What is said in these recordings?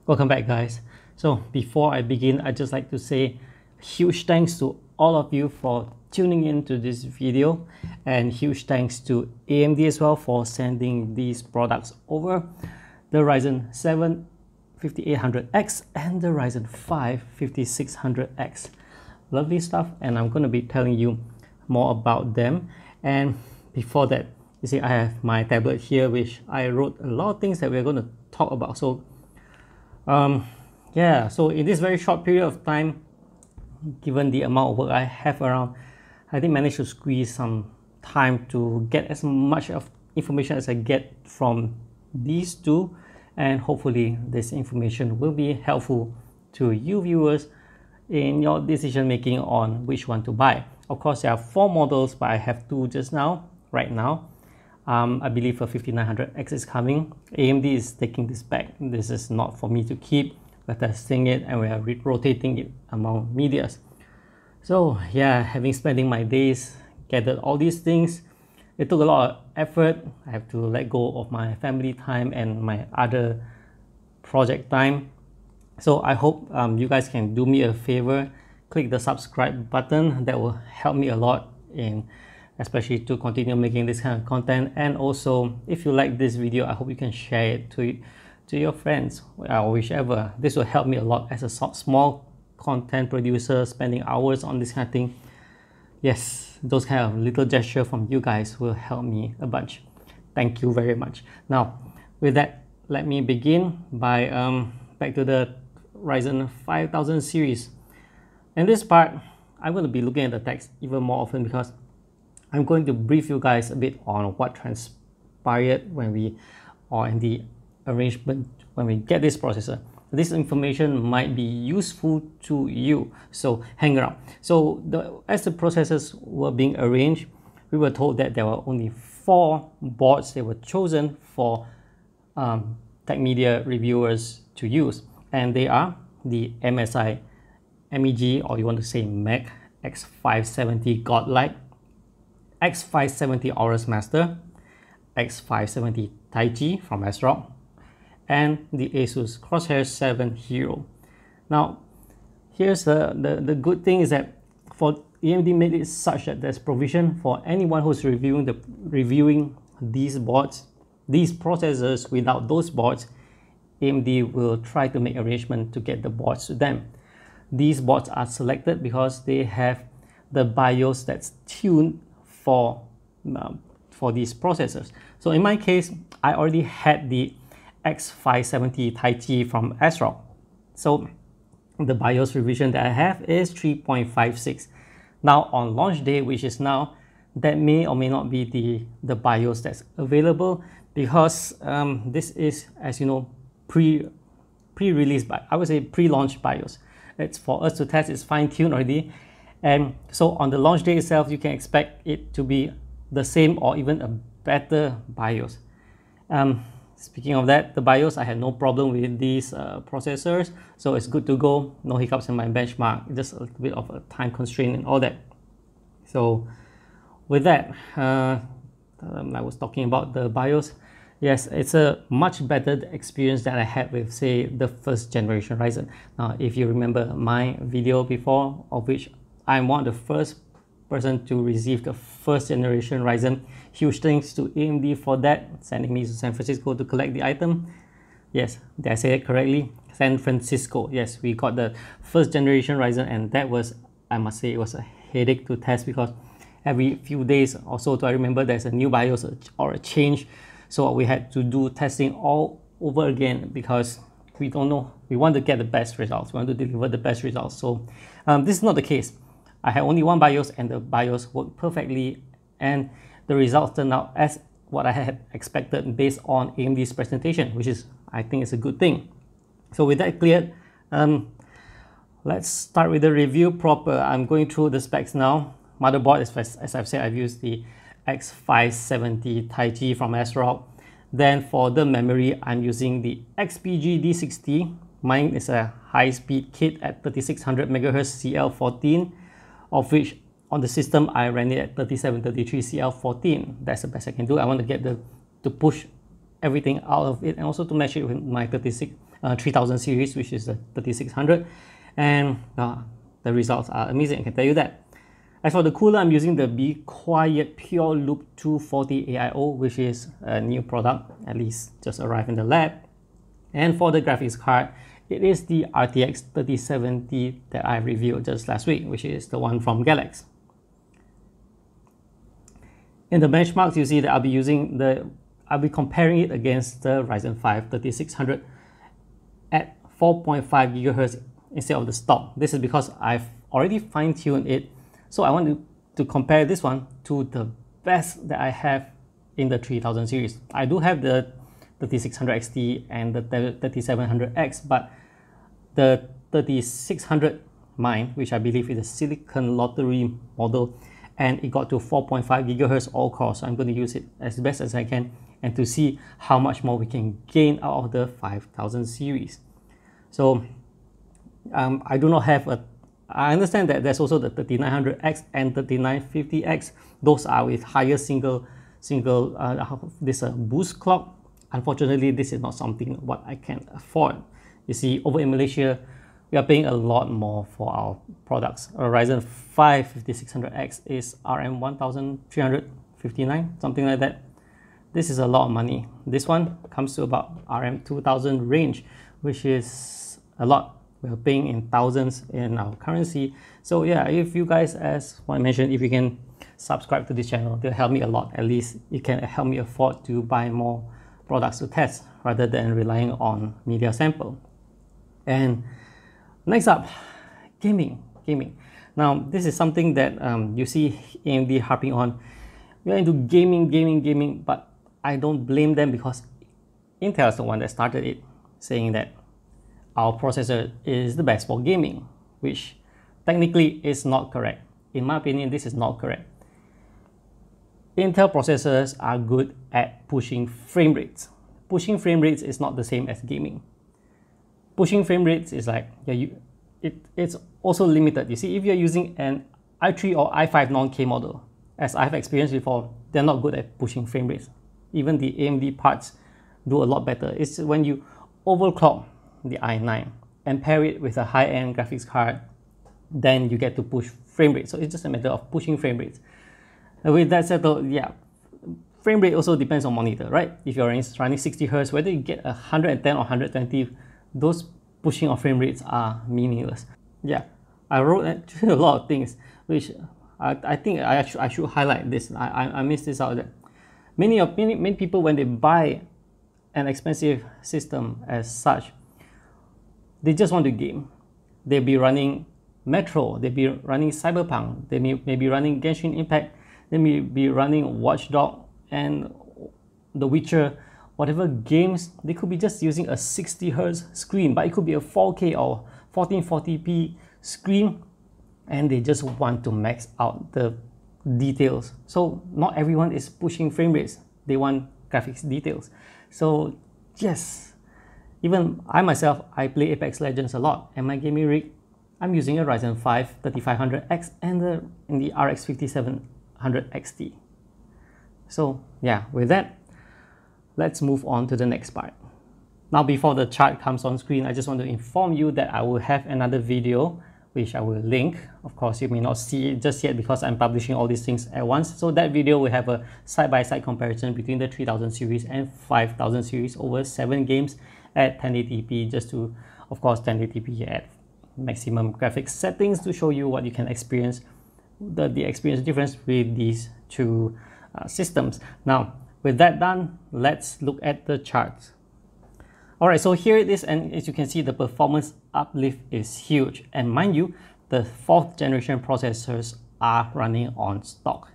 Welcome back, guys. So before I begin, I'd just like to say huge thanks to all of you for tuning in to this video, and huge thanks to AMD as well for sending these products over, the Ryzen 7 5800X and the Ryzen 5 5600X. Lovely stuff, and I'm going to be telling you more about them. And before that, you see I have my tablet here, which I wrote a lot of things that we're going to talk about. So yeah, so in this very short period of time, given the amount of work I have around, I did manage to squeeze some time to get as much of information as I get from these two, and hopefully this information will be helpful to you viewers in your decision making on which one to buy. Of course, there are 4 models, but I have 2 just now, right now. I believe a 5900X is coming. AMD is taking this back. This is not for me to keep. We're testing it and we are rotating it among medias. So yeah, having spending my days gathered all these things, it took a lot of effort. I have to let go of my family time and my other project time. So I hope you guys can do me a favor, click the subscribe button. That will help me a lot, in especially to continue making this kind of content. And also, if you like this video, I hope you can share it to your friends or whichever. This will help me a lot as a small content producer, spending hours on this kind of thing. Yes, those kind of little gesture from you guys will help me a bunch. Thank you very much. Now, with that, let me begin by back to the Ryzen 5000 series. In this part, I'm going to be looking at the text even more often because I'm going to brief you guys a bit on what transpired when we are in the arrangement when we get this processor. This information might be useful to you, so hang around. So as the processors were being arranged, we were told that there were only 4 boards that were chosen for tech media reviewers to use, and they are the MSI MEG, or you want to say MEG X570 Godlike, X570 Aorus Master, X570 Taiji from ASRock, and the Asus Crosshair 7 Hero. Now, here's the good thing is that for AMD made it such that there's provision for anyone who's reviewing these boards, these processors without those boards. AMD will try to make arrangement to get the boards to them. These boards are selected because they have the BIOS that's tuned for these processors. So in my case, I already had the X570 Taiji from ASRock. So the BIOS revision that I have is 3.56. Now on launch day, which is now, that may or may not be the BIOS that's available, because this is, as you know, pre-release, but I would say pre-launch BIOS. It's for us to test. It's fine-tuned already, and so on the launch day itself, you can expect it to be the same or even a better BIOS. Speaking of that, the BIOS, I had no problem with these processors, so it's good to go. No hiccups in my benchmark, just a little bit of a time constraint and all that. So with that, I was talking about the BIOS. Yes, it's a much better experience than I had with, say, the first generation Ryzen. Now, if you remember my video before, of which I'm one of the first person to receive the first generation Ryzen. Huge thanks to AMD for that, sending me to San Francisco to collect the item. Yes, did I say it correctly? San Francisco. Yes, we got the first generation Ryzen, and that was, I must say, it was a headache to test because every few days or so, I remember there's a new BIOS or a change. So we had to do testing all over again because we don't know. We want to get the best results. We want to deliver the best results. So this is not the case. I had only one BIOS and the BIOS worked perfectly, and the results turned out as what I had expected based on AMD's presentation, which is, I think, is a good thing. So with that cleared, let's start with the review proper. I'm going through the specs now. Motherboard, as I've said, I've used the X570 Taiji from ASRock. Then for the memory, I'm using the XPG D60. Mine is a high-speed kit at 3600 MHz CL14, of which on the system I ran it at 3733 CL14. That's the best I can do. I want to get to push everything out of it and also to match it with my 3000 series, which is the 3600, and the results are amazing, I can tell you that. As for the cooler, I'm using the Be Quiet Pure Loop 240 AIO, which is a new product, at least just arrived in the lab. And for the graphics card, it is the RTX 3070 that I reviewed just last week, which is the one from Galax. In the benchmarks, you see that I'll be comparing it against the Ryzen 5 3600 at 4.5 GHz instead of the stock. This is because I've already fine-tuned it. So I want to compare this one to the best that I have in the 3000 series. I do have the 3600 XT and the 3700X, but the 3600 mine, which I believe is a silicon lottery model, and it got to 4.5 GHz all core. So I'm going to use it as best as I can and to see how much more we can gain out of the 5000 series. So I do not have a I understand that there's also the 3900X and 3950X. Those are with higher single boost clock. Unfortunately, this is not something what I can afford. You see, over in Malaysia, we are paying a lot more for our products. A Ryzen 5 5600X is RM 1359, something like that. This is a lot of money. This one comes to about RM 2000 range, which is a lot. We're paying in thousands in our currency. So yeah, if you guys, as I mentioned, if you can subscribe to this channel, they'll help me a lot. At least it can help me afford to buy more products to test rather than relying on media sample. And next up, gaming. Now this is something that you see AMD harping on. We're into gaming, but I don't blame them because Intel is the one that started it, saying that our processor is the best for gaming, which technically is not correct. In my opinion, this is not correct. Intel processors are good at pushing frame rates. Pushing frame rates is not the same as gaming. Pushing frame rates is like, it's also limited. You see, if you're using an i3 or i5 non-K model, as I've experienced before, they're not good at pushing frame rates. Even the AMD parts do a lot better. It's when you overclock the i9 and pair it with a high-end graphics card, then you get to push frame rate. So it's just a matter of pushing frame rates. And with that said though, yeah, frame rate also depends on monitor, right? If you're running 60 Hz, whether you get 110 or 120, those pushing of frame rates are meaningless. Yeah, I wrote actually a lot of things, which I think I should highlight this. I missed this out. That many people, when they buy an expensive system as such, they just want to game. They'll be running Metro, they'll be running Cyberpunk, they may be running Genshin Impact, they may be running Watchdog and The Witcher, whatever games. They could be just using a 60 Hz screen, but it could be a 4K or 1440p screen, and they just want to max out the details. So not everyone is pushing frame rates, they want graphics details. So yes, even I myself, I play Apex Legends a lot, and my gaming rig, I'm using a Ryzen 5 3500X and the RX 5700 XT. So yeah, with that, let's move on to the next part. Now, before the chart comes on screen, I just want to inform you that I will have another video which I will link. Of course, you may not see it just yet because I'm publishing all these things at once. So that video will have a side-by-side comparison between the 3000 series and 5000 series over 7 games at 1080p, just to, of course, 1080p at maximum graphics settings to show you what you can experience, the experience difference with these two systems. Now, with that done, let's look at the charts. Alright, so here it is, and as you can see, the performance uplift is huge. And mind you, the 4th generation processors are running on stock.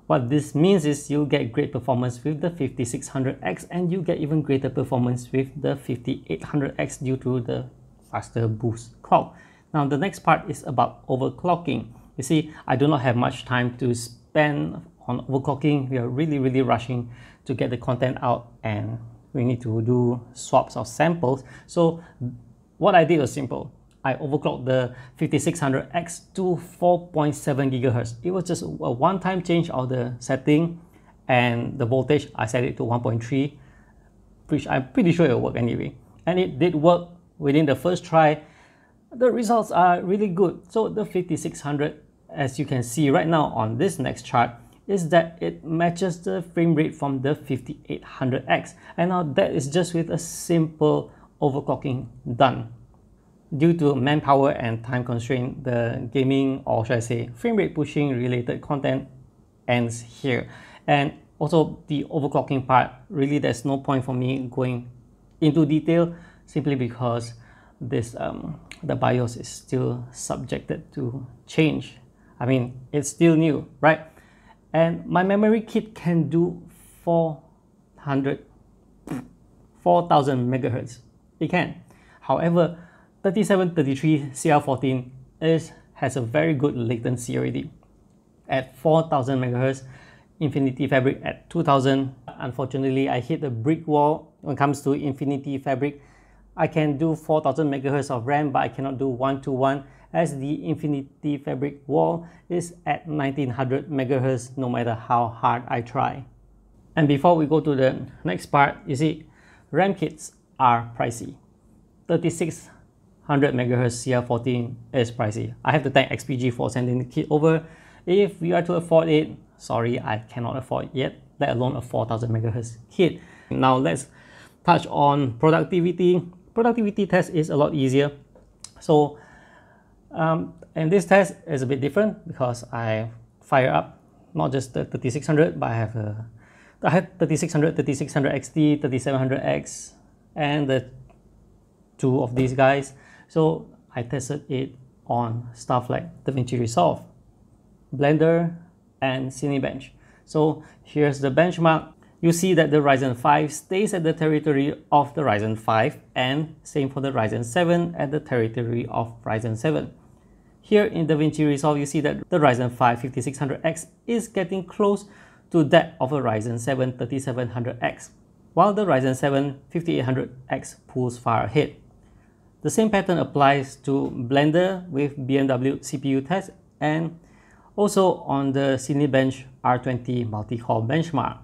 What this means is you'll get great performance with the 5600X, and you get even greater performance with the 5800X due to the faster boost clock. Now, the next part is about overclocking. You see, I do not have much time to spend on overclocking. We are really rushing to get the content out, and we need to do swaps of samples. So what I did was simple. I overclocked the 5600X to 4.7 GHz. It was just a one-time change of the setting, and the voltage, I set it to 1.3, which I'm pretty sure it'll work anyway. and it did work within the first try. The results are really good. So the 5600, as you can see right now on this next chart, is that it matches the frame rate from the 5800X, and now that is just with a simple overclocking done. Due to manpower and time constraint, the gaming, or should I say frame rate pushing related content ends here. And also the overclocking part, really there's no point for me going into detail, simply because this the BIOS is still subjected to change. I mean, it's still new, right? And my memory kit can do 4,000 megahertz. It can. However, 3733 CL14 has a very good latency already. At 4,000 megahertz, Infinity Fabric at 2000. Unfortunately, I hit a brick wall when it comes to Infinity Fabric. I can do 4,000 megahertz of RAM, but I cannot do 1-to-1, as the Infinity Fabric wall is at 1900 megahertz no matter how hard I try. And before we go to the next part, you see, RAM kits are pricey. 3600 megahertz CL14 is pricey. I have to thank XPG for sending the kit over. If you are to afford it, sorry, I cannot afford it yet, let alone a 4000 megahertz kit. Now let's touch on productivity. Productivity test is a lot easier. So, and this test is a bit different because I fire up not just the 3600, but I have 3600, 3600 XT, 3700X, and the two of these guys. So I tested it on stuff like DaVinci Resolve, Blender, and Cinebench. So here's the benchmark. You see that the Ryzen 5 stays at the territory of the Ryzen 5, and same for the Ryzen 7 at the territory of Ryzen 7. Here in DaVinci Resolve, you see that the Ryzen 5 5600X is getting close to that of a Ryzen 7 3700X, while the Ryzen 7 5800X pulls far ahead. The same pattern applies to Blender with BMW CPU test, and also on the Cinebench R20 multi-core benchmark.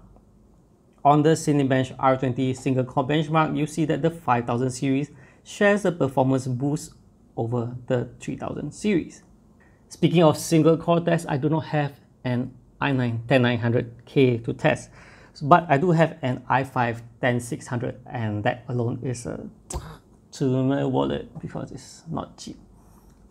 On the Cinebench R20 single core benchmark, you see that the 5000 series shares a performance boost over the 3000 series. Speaking of single core tests, I do not have an i9 10900K to test, but I do have an i5 10600, and that alone is to my wallet because it's not cheap.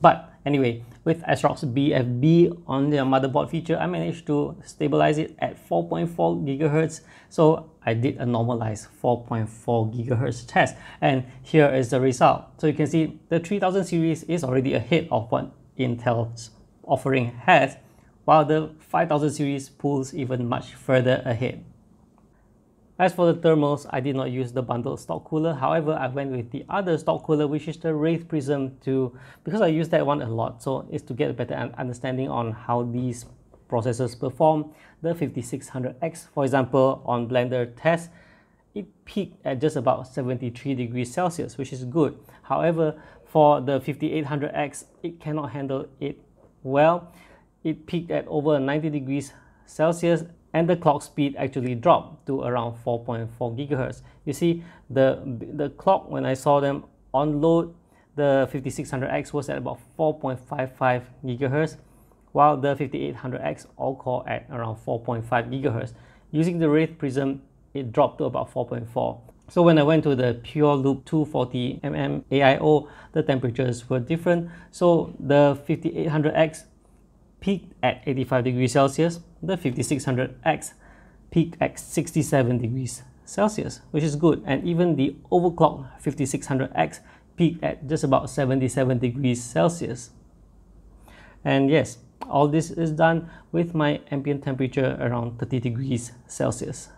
But anyway, with ASRock's BFB on their motherboard feature, I managed to stabilize it at 4.4 GHz. So I did a normalized 4.4 GHz test, and here is the result. So you can see the 3000 series is already ahead of what Intel's offering has, while the 5000 series pulls even much further ahead. As for the thermals, I did not use the bundled stock cooler. However, I went with the other stock cooler, which is the Wraith Prism, because I use that one a lot. So it's to get a better understanding on how these processors perform. The 5600X, for example, on Blender test, it peaked at just about 73 degrees Celsius, which is good. However, for the 5800X, it cannot handle it well. It peaked at over 90 degrees Celsius, and the clock speed actually dropped to around 4.4 GHz. You see, the clock, when I saw them on load, the 5600X was at about 4.55 GHz, while the 5800X all-core at around 4.5 GHz. Using the Wraith Prism, it dropped to about 4.4. So when I went to the Pure Loop 240mm AIO, the temperatures were different. So the 5800X peaked at 85 degrees Celsius, the 5600X peaked at 67 degrees Celsius, which is good. And even the overclocked 5600X peaked at just about 77 degrees Celsius. And yes, all this is done with my ambient temperature around 30 degrees Celsius.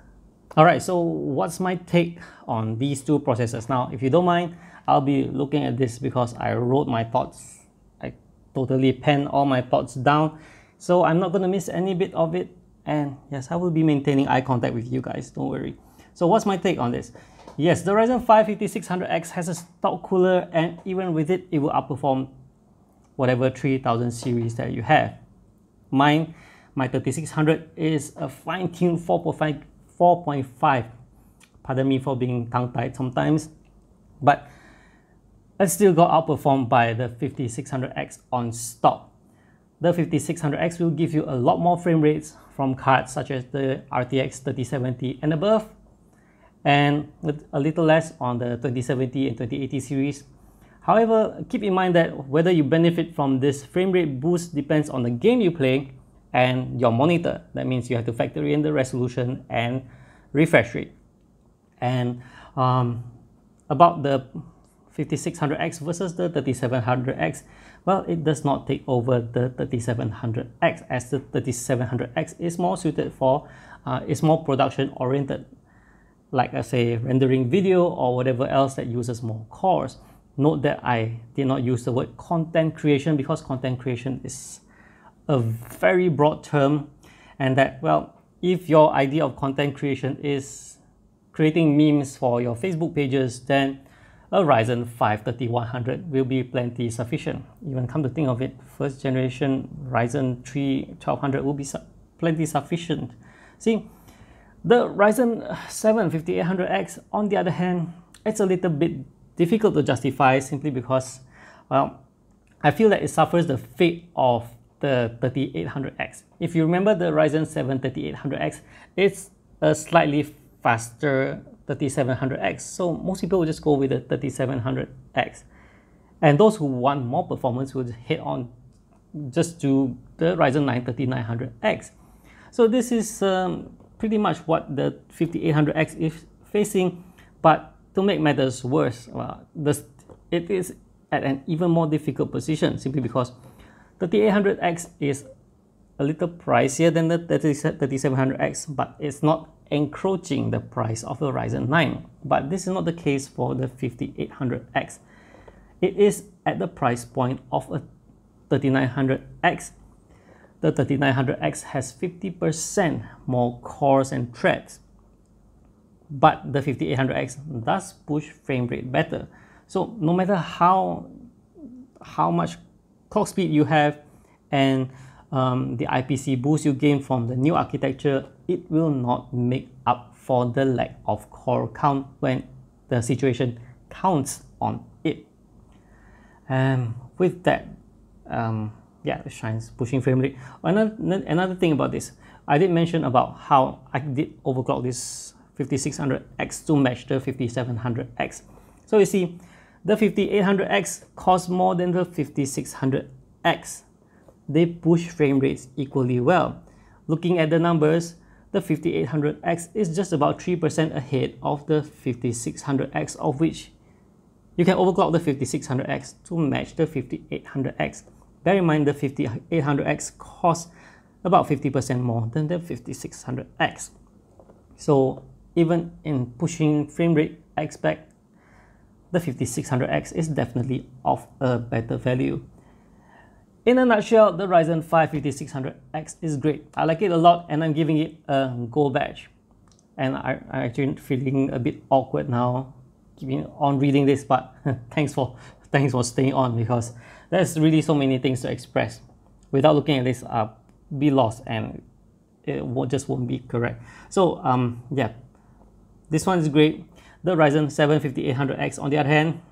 Alright, so what's my take on these two processors? Now, if you don't mind, I'll be looking at this because I wrote my thoughts. I totally penned all my thoughts down, so I'm not going to miss any bit of it. And yes, I will be maintaining eye contact with you guys, don't worry. So what's my take on this? Yes, the Ryzen 5 5600X has a stock cooler, and even with it, it will outperform whatever 3000 series that you have. Mine, my 3600 is a fine-tuned 4.5. Pardon me for being tongue-tied sometimes. but it still got outperformed by the 5600X on stock. The 5600X will give you a lot more frame rates from cards such as the RTX 3070 and above, and a little less on the 2070 and 2080 series. However, keep in mind that whether you benefit from this frame rate boost depends on the game you play and your monitor. That means you have to factor in the resolution and refresh rate. And about the 5600X versus the 3700X, well, it does not take over the 3700X, as the 3700X is more suited for, is more production oriented, like I say, rendering video or whatever else that uses more cores. Note that I did not use the word content creation, because content creation is a very broad term, and that, well, if your idea of content creation is creating memes for your Facebook pages, then a Ryzen 5 3100 will be plenty sufficient. Even come to think of it, first generation Ryzen 3 1200 will be plenty sufficient. See, the Ryzen 7 5800X, on the other hand, it's a little bit difficult to justify, simply because, well, I feel that it suffers the fate of the 3800X. If you remember the Ryzen 7 3800X, it's a slightly faster 3700X, so most people will just go with the 3700X, and those who want more performance will head on just to the Ryzen 9 3900X. So this is pretty much what the 5800X is facing, but to make matters worse, it is at an even more difficult position, simply because 3800X is a little pricier than the 3700X, but it's not encroaching the price of the Ryzen 9. But this is not the case for the 5800X. It is at the price point of a 3900X. The 3900X has 50% more cores and threads, but the 5800X does push frame rate better. So no matter how much clock speed you have and the IPC boost you gain from the new architecture, it will not make up for the lack of core count when the situation counts on it. And with that, yeah, it shines pushing frame rate. Another thing about this, I did mention about how I did overclock this 5600X to match the 5700X. So you see, the 5800X costs more than the 5600X. They push frame rates equally well. Looking at the numbers, the 5800X is just about 3% ahead of the 5600X, of which you can overclock the 5600X to match the 5800X. Bear in mind the 5800X costs about 50% more than the 5600X. So even in pushing frame rate, I expect the 5600X is definitely of a better value. In a nutshell, the Ryzen 5 5600X is great. I like it a lot, and I'm giving it a gold badge. And I'm actually feeling a bit awkward now, keeping on reading this, but thanks for staying on, because there's really so many things to express. Without looking at this, I'll be lost and it just won't be correct. So yeah, this one is great. The Ryzen 7 5800X, on the other hand,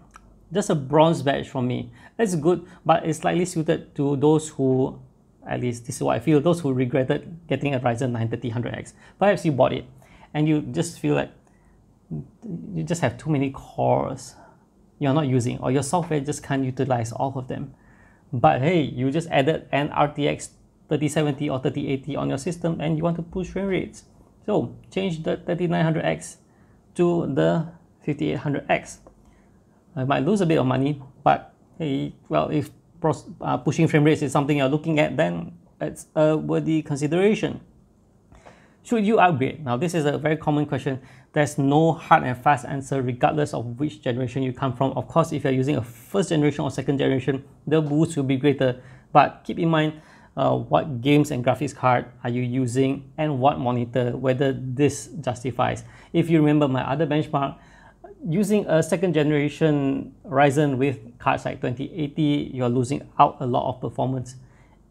just a bronze badge from me. It's good, but it's slightly suited to those who, at least this is what I feel, those who regretted getting a Ryzen 9 3000X. Perhaps you bought it and you just feel like you just have too many cores you're not using, or your software just can't utilize all of them. But hey, you just added an RTX 3070 or 3080 on your system and you want to push frame rates. So change the 3900X to the 5800X. I might lose a bit of money, but hey, well, if pushing frame rates is something you're looking at, then it's a worthy consideration. Should you upgrade? Now, this is a very common question. There's no hard and fast answer regardless of which generation you come from. Of course, if you're using a first generation or second generation, the boost will be greater. But keep in mind what games and graphics card are you using and what monitor, whether this justifies. If you remember my other benchmark, using a second generation Ryzen with cards like 2080, you're losing out a lot of performance.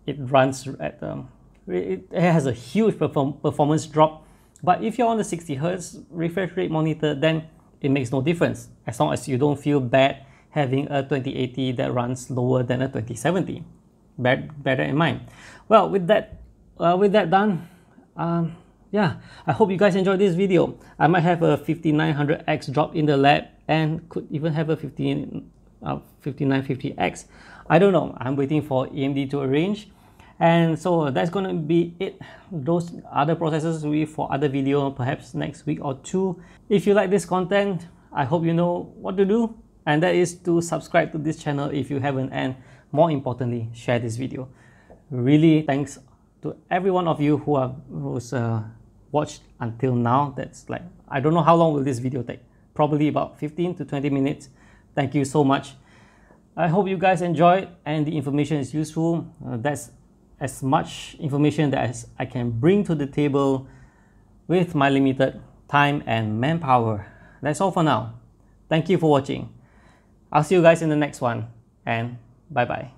It runs at it has a huge performance drop. But if you're on the 60Hz refresh rate monitor, then it makes no difference as long as you don't feel bad having a 2080 that runs lower than a 2070. Bear that in mind. Well, with that done, yeah, I hope you guys enjoyed this video. I might have a 5900X drop in the lab and could even have a 5950X. I don't know. I'm waiting for AMD to arrange. And so that's going to be it. Those other processors will be for other video, perhaps next week or two. If you like this content, I hope you know what to do, and that is to subscribe to this channel if you haven't, and more importantly, share this video. Really thanks to every one of you who's watched until now. That's like, I don't know how long will this video take, probably about 15 to 20 minutes. Thank you so much. I hope you guys enjoyed and the information is useful. That's as much information that I can bring to the table with my limited time and manpower. That's all for now. Thank you for watching. I'll see you guys in the next one, and bye bye.